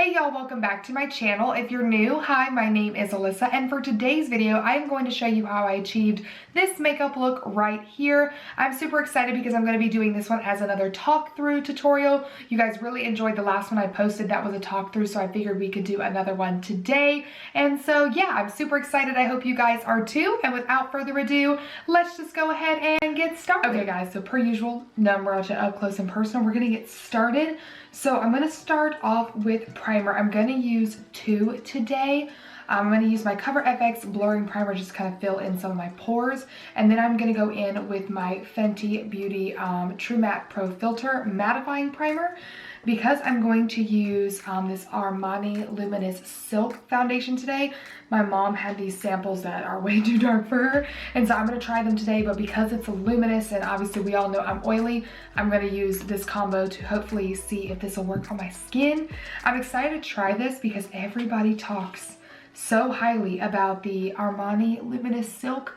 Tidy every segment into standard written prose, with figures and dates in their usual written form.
Hey y'all, welcome back to my channel. If you're new, hi, my name is Alyssa, and for today's video, I am going to show you how I achieved this makeup look right here. I'm super excited because I'm going to be doing this one as another talk through tutorial. You guys really enjoyed the last one I posted. That was a talk through, so I figured we could do another one today. And so yeah, I'm super excited. I hope you guys are too. And without further ado, let's just go ahead and get started. Okay guys, so per usual, number up close and personal, we're going to get started. So I'm going to start off with primer. I'm going to use two today. I'm going to use my CoverFx blurring primer just to kind of fill in some of my pores. And then I'm going to go in with my Fenty Beauty True Matte Pro Filtr Mattifying Primer. Because I'm going to use this Armani Luminous Silk foundation today. My mom had these samples that are way too dark for her, and so I'm going to try them today, but because it's a luminous and obviously we all know I'm oily, I'm going to use this combo to hopefully see if this will work on my skin. I'm excited to try this because everybody talks so highly about the Armani Luminous Silk,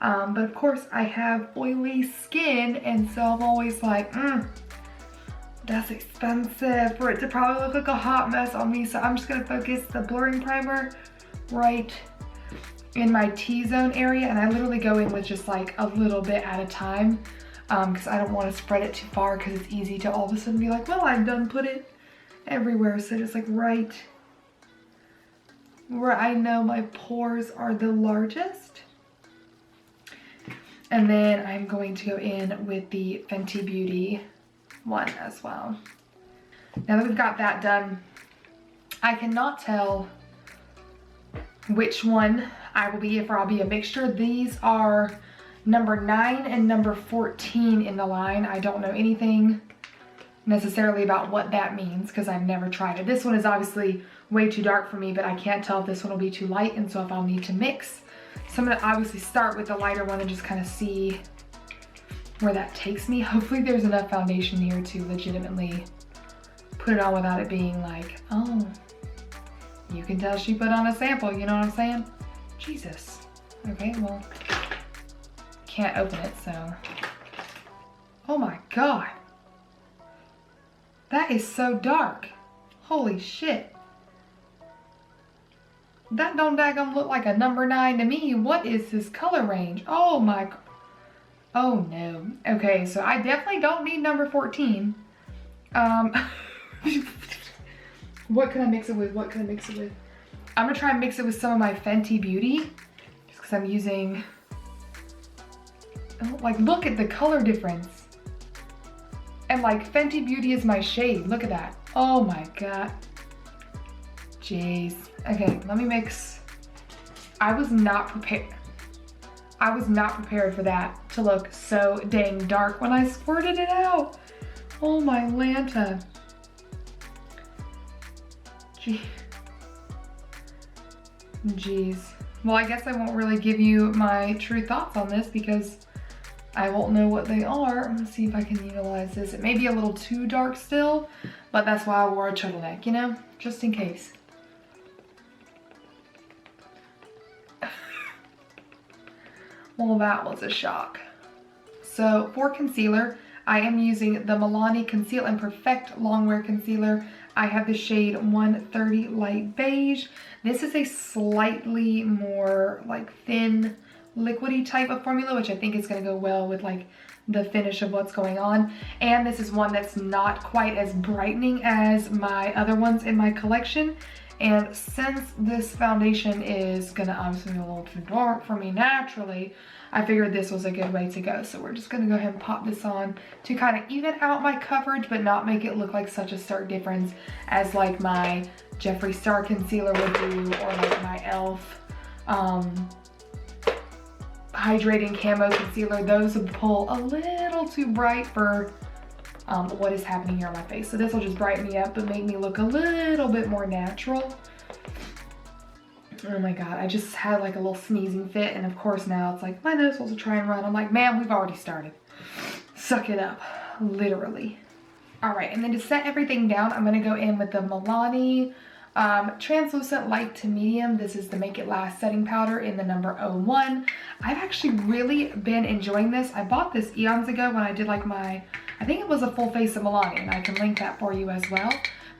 but of course I have oily skin, and so I'm always like, that's expensive for it to probably look like a hot mess on me. So I'm just gonna focus the blurring primer right in my T-zone area. And I literally go in with just like a little bit at a time because I don't want to spread it too far because it's easy to all of a sudden be like, well, I've done put it everywhere. So just like right where I know my pores are the largest. And then I'm going to go in with the Fenty Beauty one as well. Now that we've got that done, I cannot tell which one I will be, if I'll be a mixture. These are number 9 and number 14 in the line. I don't know anything necessarily about what that means because I've never tried it. This one is obviously way too dark for me, but I can't tell if this one will be too light, and so if I'll need to mix. So I'm gonna obviously start with the lighter one and just kind of see where that takes me. Hopefully there's enough foundation here to legitimately put it on without it being like, oh, you can tell she put on a sample, you know what I'm saying? Jesus. Okay, well, can't open it, so. Oh my God. That is so dark. Holy shit. That don't daggum look like a number 9 to me. What is this color range? Oh my God. Oh no. Okay, so I definitely don't need number 14. What can I mix it with? What can I mix it with? I'm gonna try and mix it with some of my Fenty Beauty, just because I'm using, oh, like, look at the color difference. And like Fenty Beauty is my shade. Look at that. Oh my God. Jeez. Okay, let me mix. I was not prepared for that to look so dang dark when I squirted it out. Oh my Lanta. Jeez. Well, I guess I won't really give you my true thoughts on this because I won't know what they are. I'm gonna see if I can utilize this. It may be a little too dark still, but that's why I wore a turtleneck, you know, just in case. Well, that was a shock. So for concealer, I am using the Milani Conceal and Perfect Longwear Concealer. I have the shade 130 Light Beige. This is a slightly more like thin, liquidy type of formula, which I think is gonna go well with like the finish of what's going on. And this is one that's not quite as brightening as my other ones in my collection. And since this foundation is gonna obviously be a little too dark for me naturally, I figured this was a good way to go. So we're just gonna go ahead and pop this on to kind of even out my coverage, but not make it look like such a stark difference as like my Jeffree Star concealer would do, or like my e.l.f. Hydrating Camo Concealer. Those would pull a little too bright for what is happening here on my face. So this will just brighten me up but make me look a little bit more natural. Oh my God, I just had like a little sneezing fit, and of course now it's like my nose supposed to try and run. I'm like, man, we've already started. Suck it up, literally. All right, and then to set everything down, I'm gonna go in with the Milani Translucent Light to Medium. This is the Make It Last setting powder in the number 01. I've actually really been enjoying this. I bought this eons ago when I did like my, I think it was a full face of Milani, and I can link that for you as well.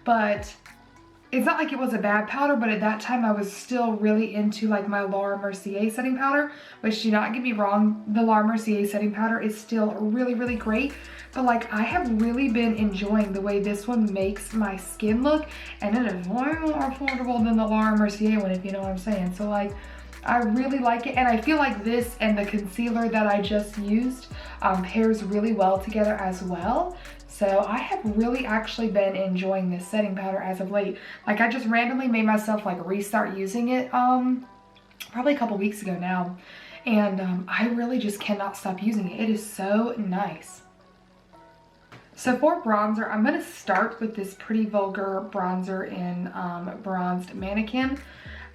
But it's not like it was a bad powder, but at that time I was still really into like my Laura Mercier setting powder, which, do not get me wrong, the Laura Mercier setting powder is still really, really great. But like, I have really been enjoying the way this one makes my skin look, and it is way more affordable than the Laura Mercier one, if you know what I'm saying. So like, I really like it, and I feel like this and the concealer that I just used pairs really well together as well. So I have really actually been enjoying this setting powder as of late. Like, I just randomly made myself like restart using it probably a couple weeks ago now. And I really just cannot stop using it. It is so nice. So for bronzer, I'm gonna start with this Pretty Vulgar bronzer in Bronzed Mannkin.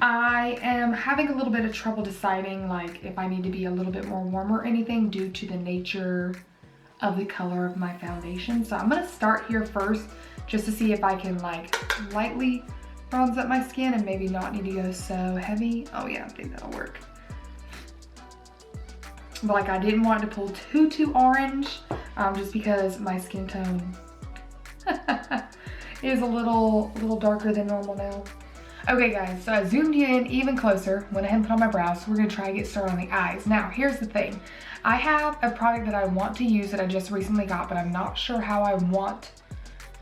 I am having a little bit of trouble deciding like if I need to be a little bit more warm or anything due to the nature of the color of my foundation. So I'm gonna start here first just to see if I can like lightly bronze up my skin and maybe not need to go so heavy. Oh yeah, I think that'll work. But like, I didn't want to pull too orange just because my skin tone is a little darker than normal now. Okay guys, so I zoomed in even closer, went ahead and put on my brows, so we're gonna try to get started on the eyes. Now, here's the thing. I have a product that I want to use that I just recently got, but I'm not sure how I want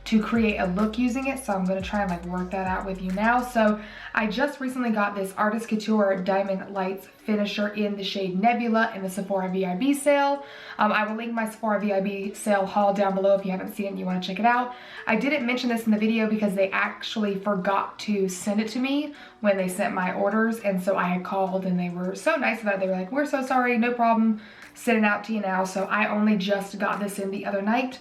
to create a look using it, so I'm gonna try and like work that out with you now. So I just recently got this Artist Couture Diamond Lights finisher in the shade Nebula in the Sephora VIB sale. I will link my Sephora VIB sale haul down below if you haven't seen it and you want to check it out. I didn't mention this in the video because they actually forgot to send it to me when they sent my orders, and so I had called and they were so nice about it. They were like, we're so sorry, no problem, send it out to you now. So I only just got this in the other night.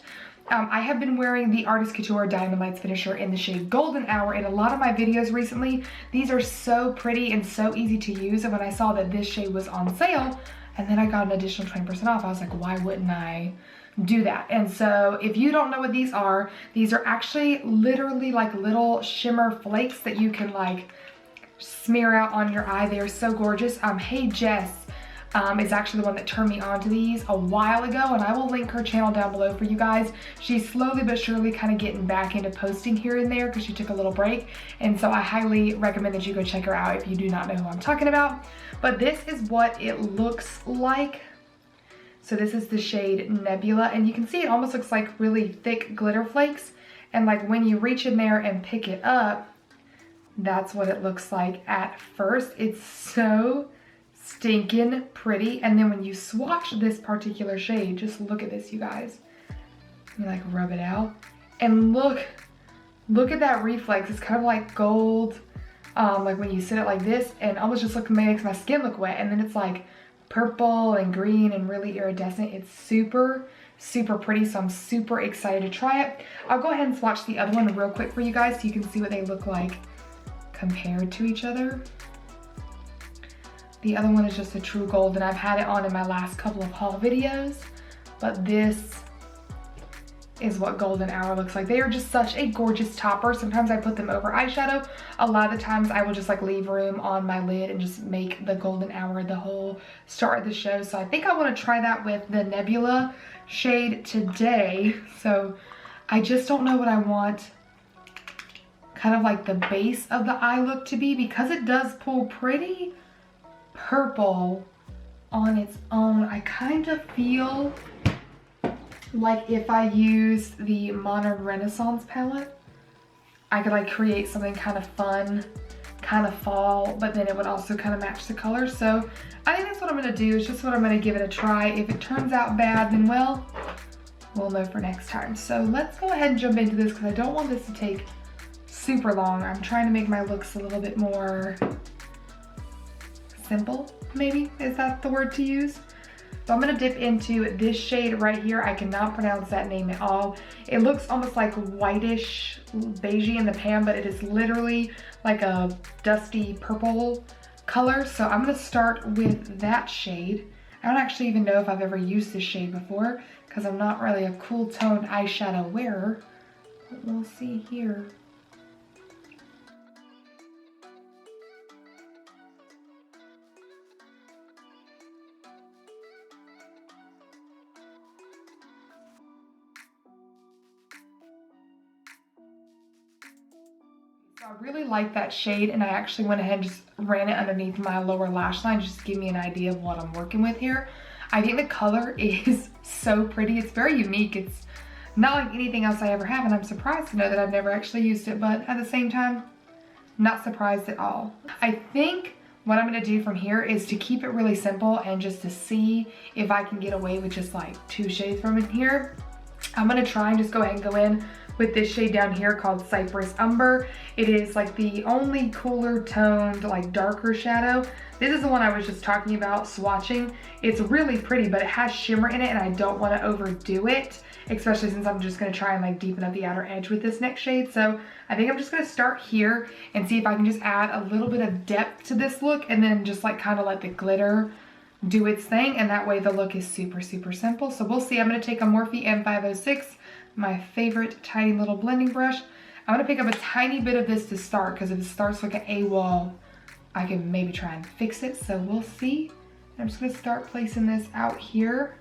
I have been wearing the Artist Couture Diamond Lights finisher in the shade Golden Hour in a lot of my videos recently. These are so pretty and so easy to use, and when I saw that this shade was on sale and then I got an additional 20% off, I was like, why wouldn't I do that? And so if you don't know what these are actually literally like little shimmer flakes that you can like smear out on your eye. They are so gorgeous. Hey Jess is actually the one that turned me on to these a while ago, and I will link her channel down below for you guys. She's slowly but surely kind of getting back into posting here and there because she took a little break, and so I highly recommend that you go check her out if you do not know who I'm talking about. But this is what it looks like. So this is the shade Nebula, and you can see it almost looks like really thick glitter flakes, and like when you reach in there and pick it up, that's what it looks like at first. It's so stinking pretty. And then when you swatch this particular shade, just look at this, you guys. You like rub it out and look at that reflex. It's kind of like gold, like when you sit it like this, and almost just makes my skin look wet. And then it's like purple and green and really iridescent. It's super pretty, so I'm super excited to try it. I'll go ahead and swatch the other one real quick for you guys so you can see what they look like compared to each other. The other one is just a true gold, and I've had it on in my last couple of haul videos, but this is what Golden Hour looks like. They are just such a gorgeous topper. Sometimes I put them over eyeshadow. A lot of the times I will just like leave room on my lid and just make the Golden Hour the whole start of the show. So I think I want to try that with the Nebula shade today. So I just don't know what I want kind of like the base of the eye look to be, because it does pull pretty purple on its own. I kind of feel like if I used the Modern Renaissance palette, I could like create something kind of fun, kind of fall, but then it would also kind of match the color. So I think that's what I'm gonna do. It's just what I'm gonna give it a try. If it turns out bad, then well, we'll know for next time. So let's go ahead and jump into this because I don't want this to take super long. I'm trying to make my looks a little bit more simple, maybe, is that the word to use? So I'm gonna dip into this shade right here. I cannot pronounce that name at all. It looks almost like whitish beigey in the pan, but it is literally like a dusty purple color. So I'm gonna start with that shade. I don't actually even know if I've ever used this shade before because I'm not really a cool toned eyeshadow wearer, but we'll see here. So I really like that shade, and I actually went ahead and just ran it underneath my lower lash line just to give me an idea of what I'm working with here. I think the color is so pretty. It's very unique. It's not like anything else I ever have, and I'm surprised to know that I've never actually used it, but at the same time, not surprised at all. I think what I'm gonna do from here is to keep it really simple and just to see if I can get away with just like 2 shades from in here. I'm gonna try and just go ahead and go in with this shade down here called Cyprus Umber. It is like the only cooler toned, like darker shadow. This is the one I was just talking about swatching. It's really pretty, but it has shimmer in it, and I don't want to overdo it, especially since I'm just gonna try and like deepen up the outer edge with this next shade. So I think I'm just gonna start here and see if I can just add a little bit of depth to this look, and then just like kind of let the glitter do its thing, and that way the look is super, super simple. So we'll see. I'm gonna take a Morphe M506, my favorite tiny little blending brush. I'm gonna pick up a tiny bit of this to start, because if it starts like an AWOL, I can maybe try and fix it, so we'll see. I'm just gonna start placing this out here.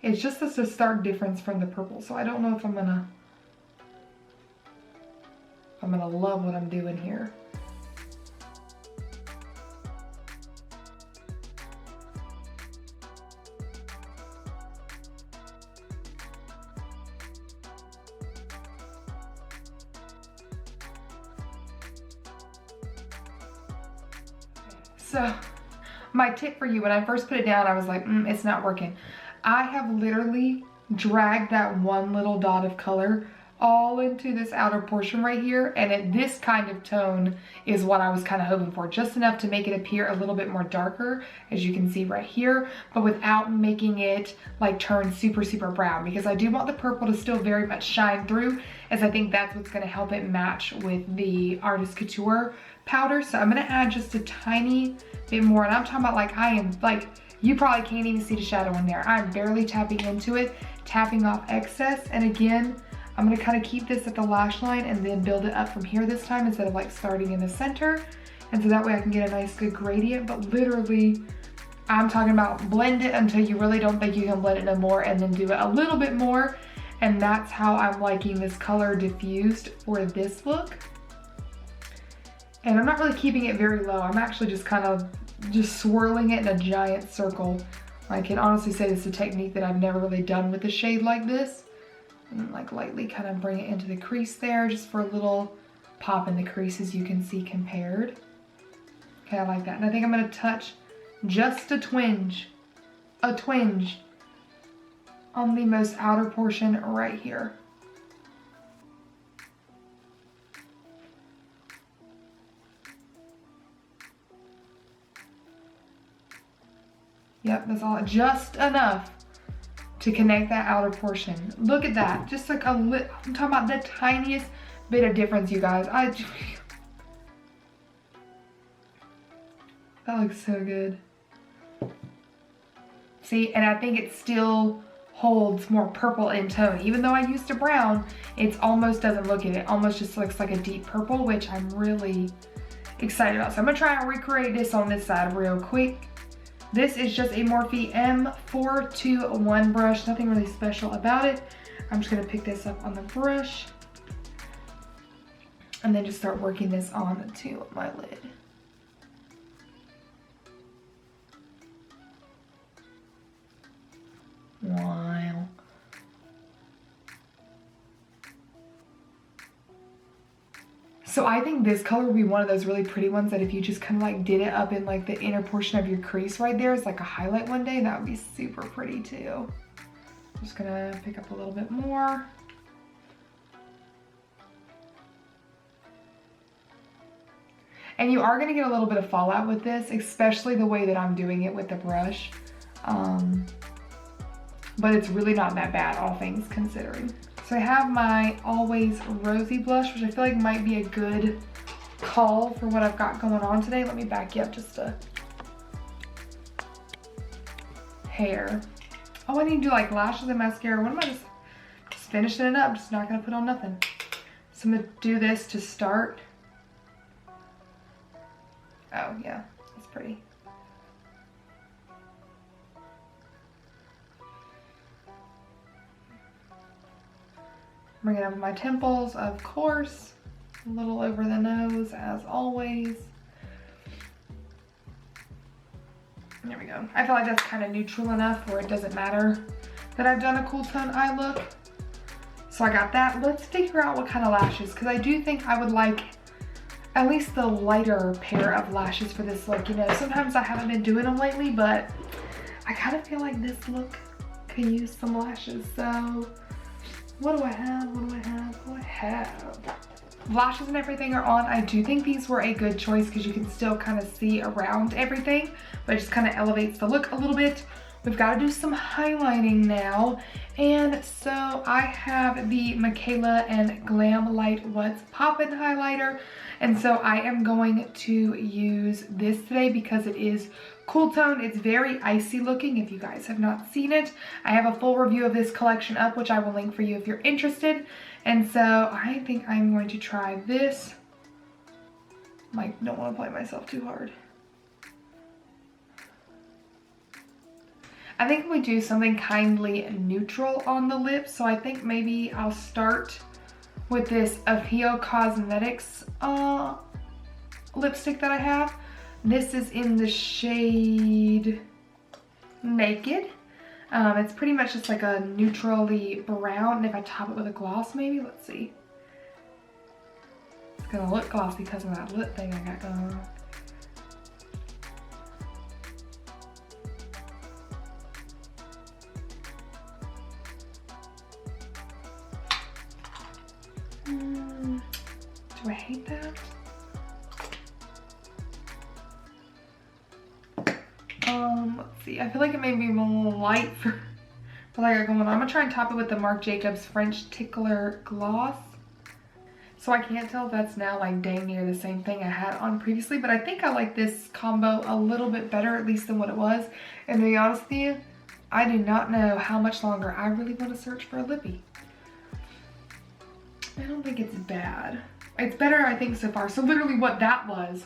It's just a stark difference from the purple, so I don't know if I'm gonna love what I'm doing here. So my tip for you, when I first put it down, I was like, it's not working. I have literally dragged that one little dot of color all into this outer portion right here, and this kind of tone is what I was kind of hoping for, just enough to make it appear a little bit more darker, as you can see right here, but without making it like turn super, super brown, because I do want the purple to still very much shine through, as I think that's what's going to help it match with the Artist Couture powder. So I'm going to add just a tiny bit more, and I'm talking about like, I am like, you probably can't even see the shadow in there. I'm barely tapping into it, tapping off excess, and again, I'm gonna kind of keep this at the lash line and then build it up from here this time instead of like starting in the center. And so that way I can get a nice good gradient, but literally I'm talking about blend it until you really don't think you can blend it no more, and then do it a little bit more. And that's how I'm liking this color diffused for this look. And I'm not really keeping it very low. I'm actually just kind of just swirling it in a giant circle. I can honestly say this is a technique that I've never really done with a shade like this. And like lightly kind of bring it into the crease there, just for a little pop in the crease, as you can see compared. Okay, I like that. And I think I'm gonna touch just a twinge on the most outer portion right here. Yep, that's all, just enough to connect that outer portion. Look at that, just like I'm talking about the tiniest bit of difference, you guys. That looks so good. See, and I think it still holds more purple in tone. Even though I used a brown, it almost doesn't look at it. Almost just looks like a deep purple, which I'm really excited about. So I'm gonna try and recreate this on this side real quick. This is just a Morphe M421 brush, nothing really special about it. I'm just gonna pick this up on the brush and then just start working this onto my lid. Wow. So I think this color would be one of those really pretty ones that if you just kind of like did it up in like the inner portion of your crease right there as like a highlight one day, that would be super pretty too. I'm just gonna pick up a little bit more. And you are gonna get a little bit of fallout with this, especially the way that I'm doing it with the brush. But it's really not that bad, all things considering. So I have my Always Rosy blush, which I feel like might be a good call for what I've got going on today. Let me back you up just a hair. Oh, I need to do like lashes and mascara. What am I just finishing it up? Just not gonna put on nothing. So I'm gonna do this to start. Oh yeah, that's pretty. Bring it up to my temples, of course. A little over the nose, as always. There we go. I feel like that's kind of neutral enough where it doesn't matter that I've done a cool tone eye look. So I got that. Let's figure out what kind of lashes, because I do think I would like at least the lighter pair of lashes for this look. You know, sometimes I haven't been doing them lately, but I kind of feel like this look could use some lashes. So what do I have? What do I have? What do I have? Lashes and everything are on. I do think these were a good choice because you can still kind of see around everything, but it just kind of elevates the look a little bit. We've got to do some highlighting now. And so I have the Mikayla and Glam Light What's Poppin' highlighter. And so I am going to use this today because it is cool tone. It's very icy looking if you guys have not seen it. I have a full review of this collection up, which I will link for you if you're interested. And so I think I'm going to try this. I don't want to play myself too hard. I think we do something kindly neutral on the lips. So I think maybe I'll start with this HOL Cosmetics lipstick that I have. This is in the shade Naked. It's pretty much just like a neutrally brown. And if I top it with a gloss maybe, let's see. It's gonna look glossy because of that lip thing I got going on. Do I hate that? Let's see. I feel like it may be a little light for what I got going on. I'm gonna try and top it with the Marc Jacobs French Tickler gloss. So I can't tell if that's now like dang near the same thing I had on previously, but I think I like this combo a little bit better, at least than what it was. And to be honest with you, I do not know how much longer I really want to search for a lippy. I don't think it's bad. It's better, I think, so far. So literally what that was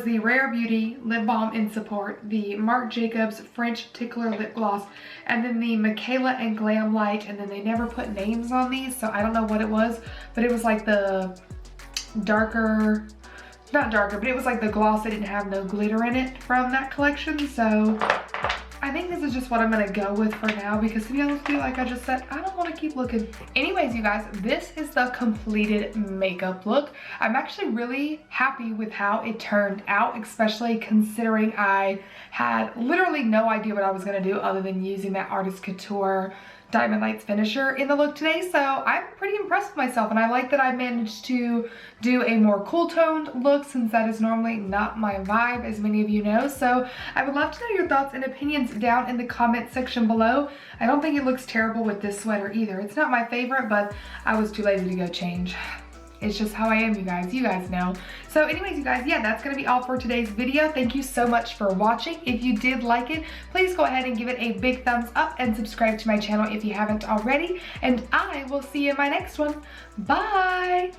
the Rare Beauty Lip Balm in Support, the Marc Jacobs French Tickler Lip Gloss, and then the Mikayla and Glam Light, and then they never put names on these, so I don't know what it was, but it was like the darker, not darker, but it was like the gloss that didn't have no glitter in it from that collection. So I think this is just what I'm gonna go with for now, because to be honest with you, like I just said, I don't want to keep looking. Anyways, you guys, this is the completed makeup look. I'm actually really happy with how it turned out, especially considering I had literally no idea what I was gonna do other than using that Artist Couture Diamond Lights finisher in the look today. So I'm pretty impressed with myself, and I like that I managed to do a more cool toned look, since that is normally not my vibe, as many of you know. So I would love to know your thoughts and opinions down in the comment section below. I don't think it looks terrible with this sweater either. It's not my favorite, but I was too lazy to go change. It's just how I am, you guys know. So anyways, you guys, yeah, that's gonna be all for today's video. Thank you so much for watching. If you did like it, please go ahead and give it a big thumbs up and subscribe to my channel if you haven't already. And I will see you in my next one. Bye!